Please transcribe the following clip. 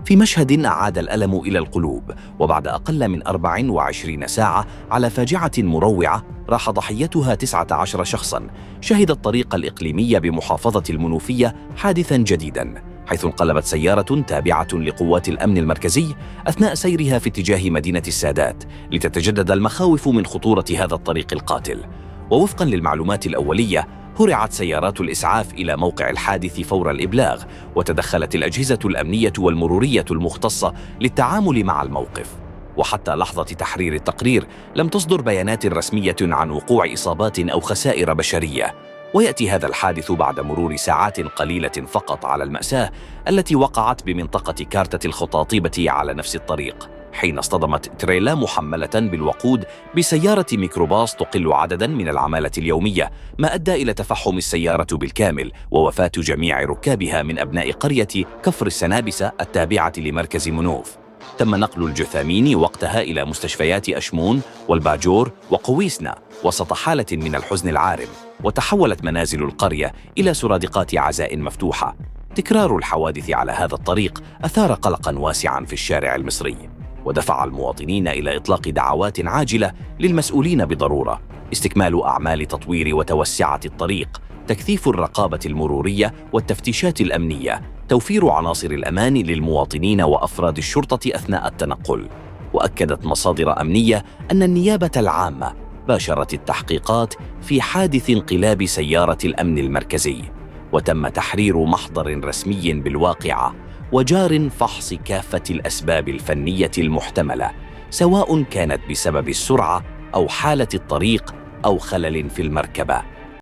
في مشهد أعاد الألم إلى القلوب، وبعد أقل من 24 ساعة على فاجعة مروعة راح ضحيتها 19 شخصاً. شهد الطريق الإقليمي بمحافظة المنوفية حادثاً جديداً، حيث انقلبت سيارة تابعة لقوات الأمن المركزي أثناء سيرها في اتجاه مدينة السادات، لتتجدد المخاوف من خطورة هذا الطريق القاتل. ووفقاً للمعلومات الأولية، هرعت سيارات الإسعاف إلى موقع الحادث فور الإبلاغ، وتدخلت الأجهزة الأمنية والمرورية المختصة للتعامل مع الموقف. وحتى لحظة تحرير التقرير لم تصدر بيانات رسمية عن وقوع إصابات أو خسائر بشرية. ويأتي هذا الحادث بعد مرور ساعات قليلة فقط على المأساة التي وقعت بمنطقة كارتة الخطاطيبة على نفس الطريق، حين اصطدمت تريلا محملة بالوقود بسيارة ميكروباص تقل عدداً من العمالة اليومية، ما أدى إلى تفحم السيارة بالكامل ووفاة جميع ركابها من أبناء قرية كفر السنابسة التابعة لمركز منوف. تم نقل الجثامين وقتها إلى مستشفيات أشمون والباجور وقويسنا وسط حالة من الحزن العارم، وتحولت منازل القرية إلى سرادقات عزاء مفتوحة. تكرار الحوادث على هذا الطريق أثار قلقاً واسعاً في الشارع المصري، ودفع المواطنين إلى إطلاق دعوات عاجلة للمسؤولين بضرورة استكمال أعمال تطوير وتوسعة الطريق، تكثيف الرقابة المرورية والتفتيشات الأمنية، توفير عناصر الأمان للمواطنين وأفراد الشرطة أثناء التنقل. وأكدت مصادر أمنية أن النيابة العامة باشرت التحقيقات في حادث انقلاب سيارة الأمن المركزي، وتم تحرير محضر رسمي بالواقعة وجار فحص كافة الأسباب الفنية المحتملة، سواء كانت بسبب السرعة أو حالة الطريق أو خلل في المركبة.